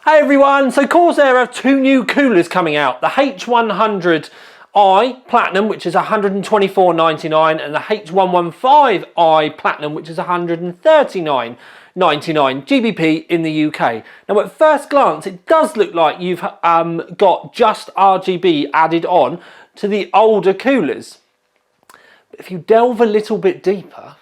Hey everyone, so Corsair have two new coolers coming out. The H100i Platinum, which is $124.99, and the H115i Platinum, which is $139.99 GBP in the UK. Now at first glance, it does look like you've got just RGB added on to the older coolers. But if you delve a little bit deeper,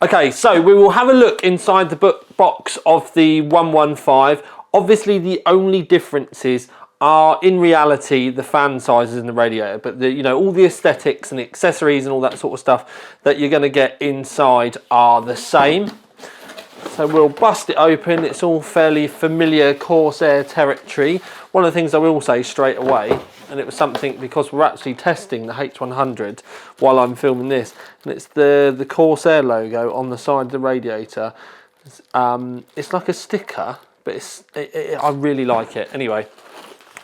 okay, so we will have a look inside the box of the 115. Obviously, the only differences are, in reality, the fan sizes in the radiator. But all the aesthetics and accessories and all that sort of stuff that you're going to get inside are the same. So we'll bust it open. It's all fairly familiar Corsair territory. One of the things I will say straight away, and it was something because we're actually testing the H100 while I'm filming this, and it's the Corsair logo on the side of the radiator. It's like a sticker, but I really like it. Anyway,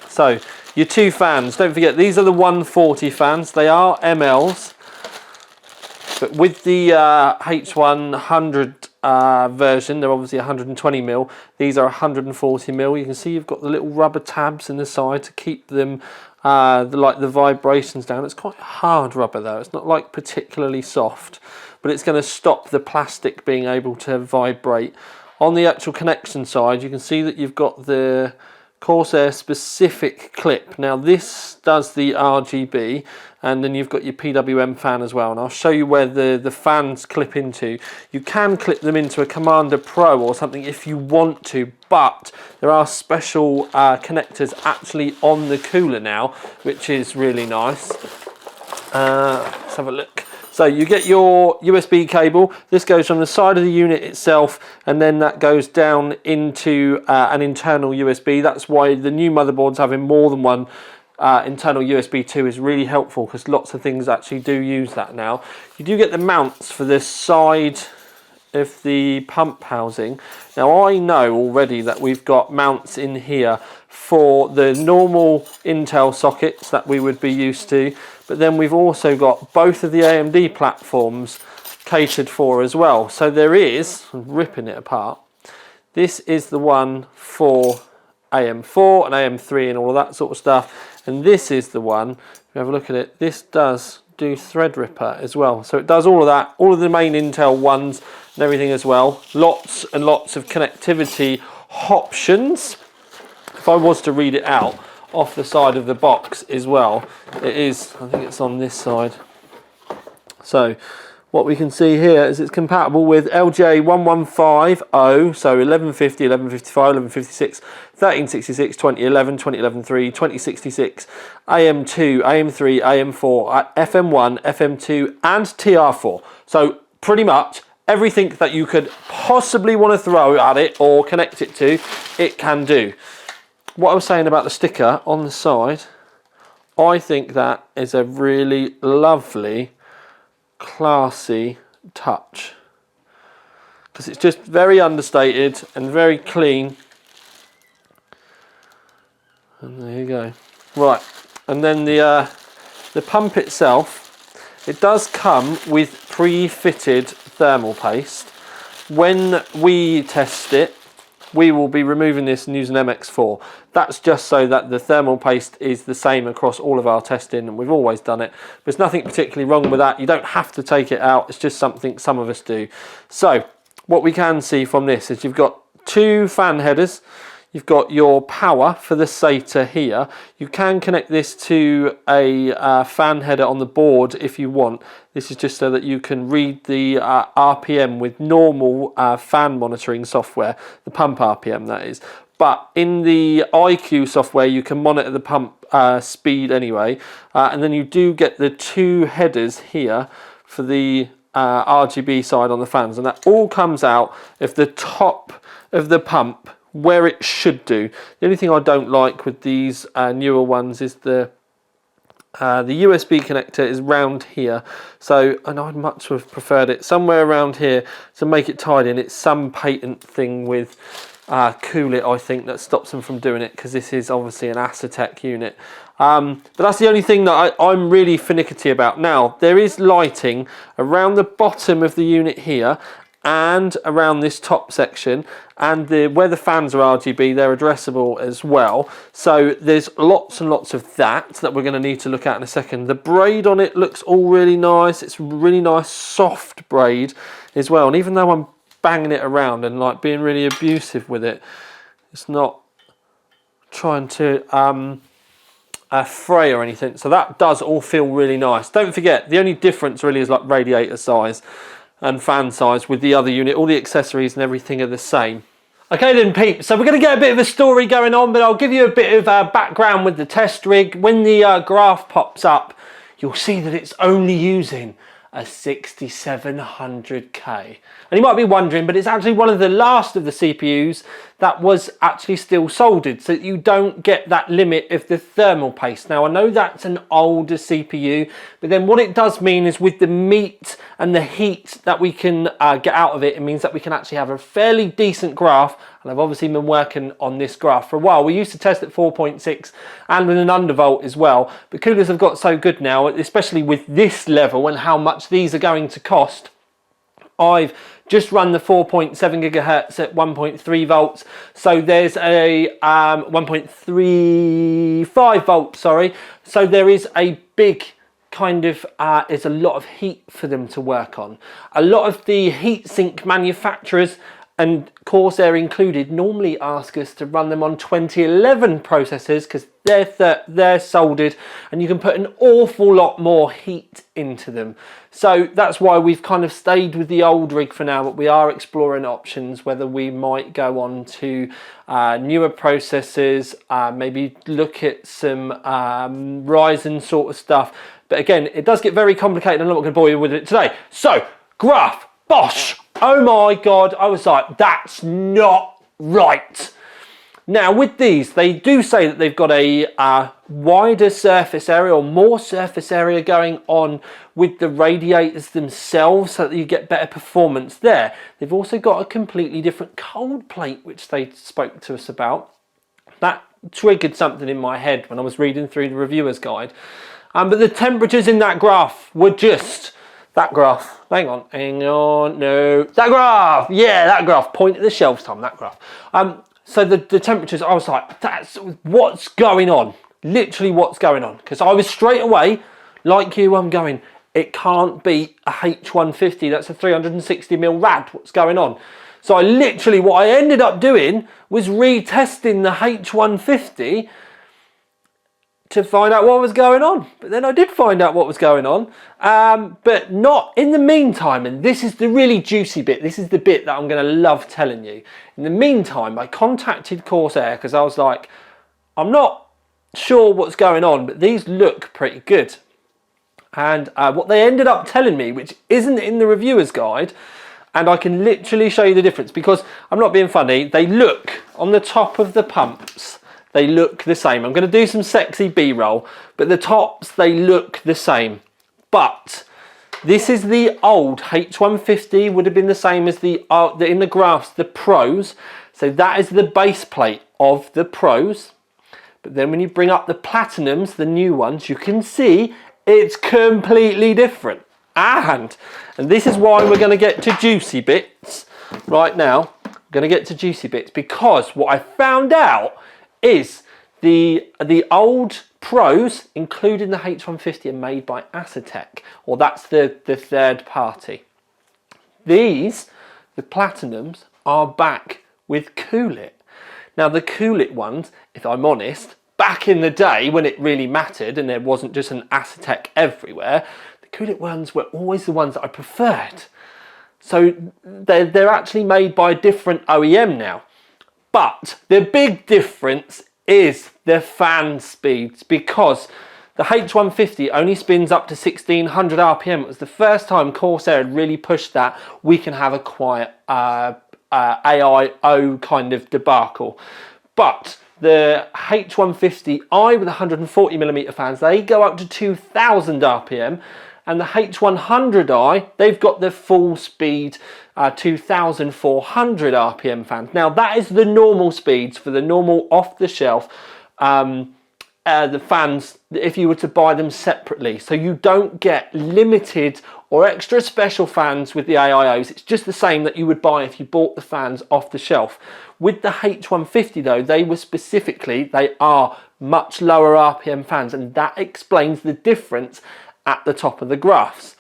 so your two fans, don't forget these are the 140 fans. They are MLs, but with the H100 version, they're obviously 120mm. These are 140mm. You can see you've got the little rubber tabs in the side to keep them the vibrations down. It's quite hard rubber though. It's not like particularly soft, but it's going to stop the plastic being able to vibrate. On the actual connection side, you can see that you've got the Corsair specific clip. Now this does the RGB, and then you've got your PWM fan as well, and I'll show you where the fans clip into. You can clip them into a Commander Pro or something if you want to, but there are special connectors actually on the cooler now, which is really nice. Let's have a look. So you get your USB cable. This goes from the side of the unit itself, and then that goes down into an internal USB. That's why the new motherboards having more than one internal USB 2 is really helpful, because lots of things actually do use that now. You do get the mounts for this side of the pump housing. Now I know already that we've got mounts in here for the normal Intel sockets that we would be used to, but then we've also got both of the AMD platforms catered for as well. So there is, I'm ripping it apart, this is the one for AM4 and AM3 and all of that sort of stuff, and this is the one, if you have a look at it, this does do Threadripper as well. So it does all of that, all of the main Intel ones and everything as well. Lots and lots of connectivity options. If I was to read it out off the side of the box as well, it is, I think it's on this side. So what we can see here is it's compatible with LJ1150, so 1150, 1155, 1156, 1366, 2011, 2011-3, 2066, AM2, AM3, AM4, FM1, FM2 and TR4. So pretty much everything that you could possibly want to throw at it or connect it to, it can do. What I was saying about the sticker on the side, I think that is a really lovely, classy touch, because it's just very understated and very clean. And there you go. Right, and then the pump itself, it does come with pre-fitted thermal paste. When we test it, we will be removing this and using MX4. That's just so that the thermal paste is the same across all of our testing, and we've always done it. There's nothing particularly wrong with that. You don't have to take it out. It's just something some of us do. So what we can see from this is you've got two fan headers. You've got your power for the SATA here. You can connect this to a fan header on the board if you want. This is just so that you can read the RPM with normal fan monitoring software, the pump RPM that is. But in the IQ software, you can monitor the pump speed anyway. And then you do get the two headers here for the RGB side on the fans. And that all comes out of the top of the pump, where it should do. The only thing I don't like with these newer ones is the USB connector is round here. So, and I'd much have preferred it somewhere around here to make it tidy, and it's some patent thing with cool it, I think, that stops them from doing it, because this is obviously an Asetek unit. But that's the only thing that I'm really finicky about. Now, there is lighting around the bottom of the unit here and around this top section, and where the fans are RGB, they're addressable as well. So there's lots and lots of that we're going to need to look at in a second. The braid on it looks all really nice. It's really nice soft braid as well, and even though I'm banging it around and like being really abusive with it, it's not trying to fray or anything, so that does all feel really nice. Don't forget, the only difference really is like radiator size and fan size. With the other unit, all the accessories and everything are the same. Okay then, peeps, so we're going to get a bit of a story going on, but I'll give you a bit of background with the test rig. When the graph pops up, you'll see that it's only using a 6700K. And you might be wondering, but it's actually one of the last of the CPUs that was actually still soldered, so that you don't get that limit of the thermal paste. Now, I know that's an older CPU, but then what it does mean is with the meat and the heat that we can get out of it, it means that we can actually have a fairly decent graph. And I've obviously been working on this graph for a while. We used to test at 4.6 and with an undervolt as well, but coolers have got so good now, especially with this level and how much these are going to cost. I've just run the 4.7 gigahertz at 1.3 volts. So there's a 1.35 volts, sorry. So there is a big kind of, there's a lot of heat for them to work on. A lot of the heatsink manufacturers, and Corsair included, normally ask us to run them on 2011 processors because they're soldered and you can put an awful lot more heat into them. So that's why we've kind of stayed with the old rig for now, but we are exploring options, whether we might go on to newer processors, maybe look at some Ryzen sort of stuff. But again, it does get very complicated. I'm not going to bore you with it today. So, graph, bosh. Oh my God, I was like, that's not right. Now with these, they do say that they've got a wider surface area, or more surface area going on with the radiators themselves, so that you get better performance there. They've also got a completely different cold plate, which they spoke to us about. That triggered something in my head when I was reading through the reviewer's guide. But the temperatures in that graph were just... That graph, hang on, no, that graph, yeah, that graph, point at the shelves, Tom, that graph. So the temperatures, I was like, that's what's going on, literally what's going on. Because I was straight away, like you, I'm going, it can't be a H150, that's a 360mm rad, what's going on? So I literally, what I ended up doing was retesting the H150 to find out what was going on. But then I did find out what was going on, but not in the meantime, and this is the really juicy bit, this is the bit that I'm going to love telling you. In the meantime, I contacted Corsair because I was like, I'm not sure what's going on, but these look pretty good. And what they ended up telling me, which isn't in the reviewer's guide, and I can literally show you the difference, because I'm not being funny, they look on the top of the pumps, they look the same. I'm going to do some sexy B-roll, but the tops, they look the same. But this is the old H150, would have been the same as the in the graphs, the Pros. So that is the base plate of the Pros. But then when you bring up the Platinums, the new ones, you can see it's completely different. And this is why we're going to get to juicy bits right now. We're going to get to juicy bits because what I found out is the old Pros, including the H150, are made by Asetek, or that's the third party. These, the Platinums, are back with Coolit. Now the Coolit ones, if I'm honest, back in the day when it really mattered and there wasn't just an Asetek everywhere, the Coolit ones were always the ones that I preferred. So they're actually made by a different OEM now. But the big difference is the fan speeds, because the H150 only spins up to 1600 RPM. It was the first time Corsair had really pushed that. We can have a quiet AIO kind of debacle. But the H150i with 140mm fans, they go up to 2000 RPM. And the H100i, they've got the full speed 2,400 RPM fans. Now that is the normal speeds for the normal off-the-shelf the fans if you were to buy them separately. So you don't get limited or extra special fans with the AIOs. It's just the same that you would buy if you bought the fans off the shelf. With the H150 though, they are much lower RPM fans, and that explains the difference at the top of the graphs.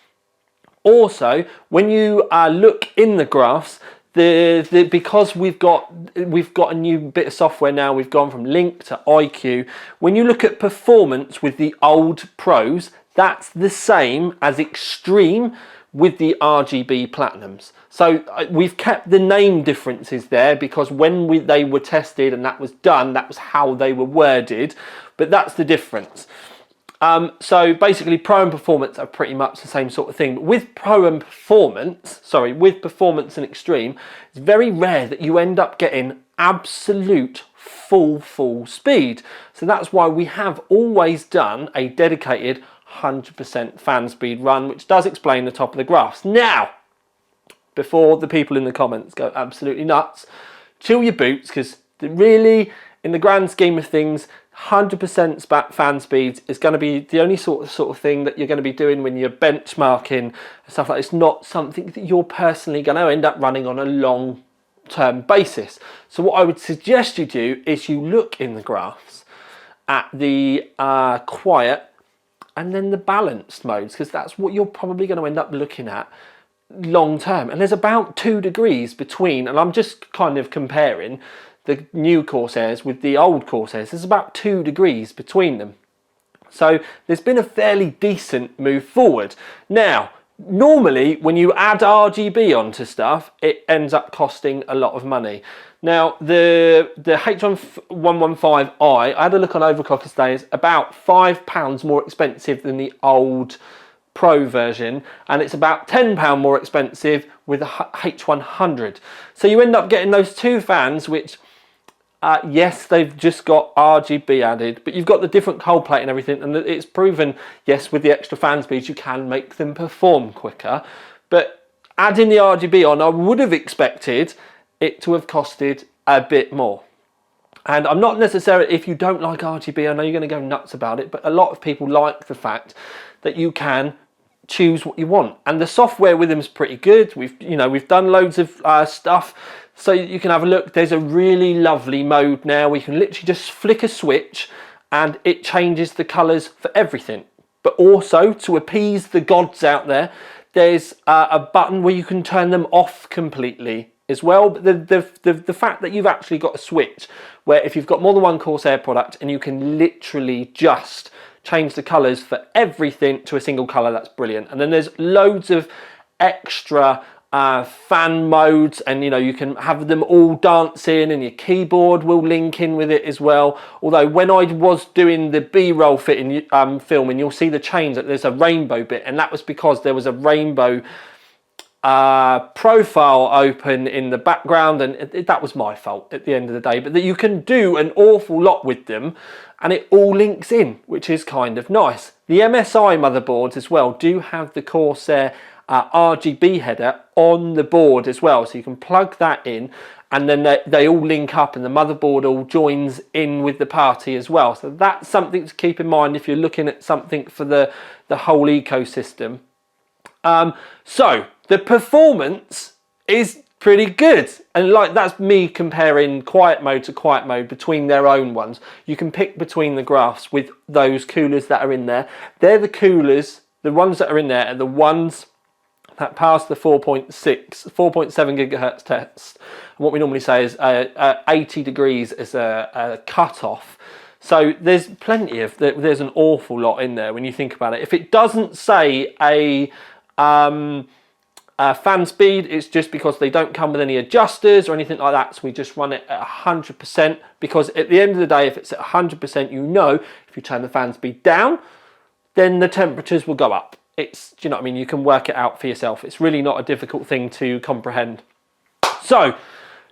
Also, when you look in the graphs, because we've got a new bit of software now, we've gone from Link to IQ. When you look at performance with the old Pros, that's the same as Extreme with the RGB Platinums. So we've kept the name differences there because when they were tested and that was done, that was how they were worded, but that's the difference. So basically Pro and Performance are pretty much the same sort of thing. But with with Performance and Extreme, it's very rare that you end up getting absolute full speed. So that's why we have always done a dedicated 100% fan speed run, which does explain the top of the graphs. Now, before the people in the comments go absolutely nuts, chill your boots, because really, in the grand scheme of things, 100% fan speeds is going to be the only sort of thing that you're going to be doing when you're benchmarking and stuff like that. It's not something that you're personally going to end up running on a long-term basis. So what I would suggest you do is you look in the graphs at the quiet and then the balanced modes, because that's what you're probably going to end up looking at long term. And there's about 2 degrees between, and I'm just kind of comparing the new Corsairs with the old Corsairs. There's about 2 degrees between them. So there's been a fairly decent move forward. Now, normally when you add RGB onto stuff, it ends up costing a lot of money. Now, the H115i, I had a look on Overclockers today, is about £5 more expensive than the old Pro version, and it's about £10 more expensive with the H100. So you end up getting those 2 fans, which yes, they've just got RGB added, but you've got the different cold plate and everything, and it's proven, yes, with the extra fan speeds you can make them perform quicker, but adding the RGB on, I would have expected it to have costed a bit more. And I'm not necessarily, if you don't like RGB, I know you're going to go nuts about it, but a lot of people like the fact that you can choose what you want, and the software with them is pretty good. We've done loads of stuff, so you can have a look. There's a really lovely mode now where you can literally just flick a switch and it changes the colours for everything. But also, to appease the gods out there, there's a button where you can turn them off completely as well. But the fact that you've actually got a switch where if you've got more than one Corsair product and you can literally just change the colours for everything to a single colour, that's brilliant. And then there's loads of extra fan modes, and you can have them all dancing, and your keyboard will link in with it as well. Although when I was doing the B-roll filming, you'll see the change that there's a rainbow bit, and that was because there was a rainbow profile open in the background, and that was my fault at the end of the day. But that you can do an awful lot with them, and it all links in, which is kind of nice. The MSI motherboards as well do have the Corsair RGB header on the board as well, so you can plug that in, and then they all link up, and the motherboard all joins in with the party as well. So that's something to keep in mind if you're looking at something for the whole ecosystem. So the performance is pretty good, and that's me comparing quiet mode to quiet mode between their own ones. You can pick between the graphs with those coolers that are in there. They're the coolers, the ones that are in there are the ones that pass the 4.7 gigahertz test. And what we normally say is 80 degrees is a cut-off. So there's plenty of, there's an awful lot in there when you think about it. If it doesn't say a fan speed, it's just because they don't come with any adjusters or anything like that. So we just run it at 100%, because at the end of the day, if it's at 100%, if you turn the fan speed down, then the temperatures will go up. Do you know what I mean? You can work it out for yourself. It's really not a difficult thing to comprehend. So,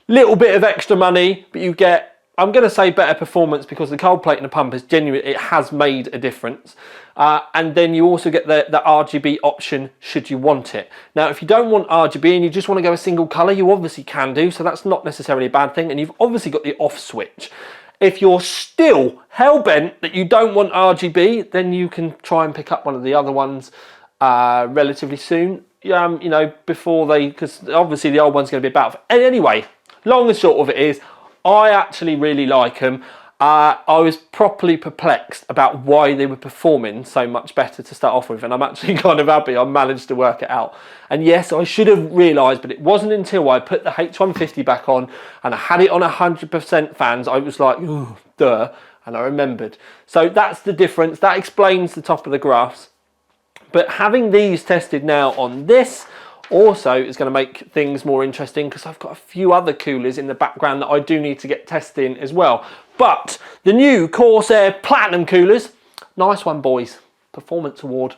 little bit of extra money, but you get I'm going to say better performance because the cold plate and the pump is genuine. It has made a difference. And then you also get the RGB option should you want it. Now, if you don't want RGB and you just want to go a single color, you obviously can do. So that's not necessarily a bad thing. And you've obviously got the off switch. If you're still hell-bent that you don't want RGB, then you can try and pick up one of the other ones relatively soon. You know, before because obviously the old one's going to be about. And anyway, long and short of it is, I actually really like them. I was properly perplexed about why they were performing so much better to start off with, and I'm actually kind of happy I managed to work it out. And yes, I should have realised, but it wasn't until I put the H150 back on and I had it on 100% fans, I was like, oh, duh, and I remembered. So that's the difference. That explains the top of the graphs. But having these tested now on this also is going to make things more interesting because I've got a few other coolers in the background that I do need to get testing as well. But the new Corsair Platinum coolers, nice one boys, performance award.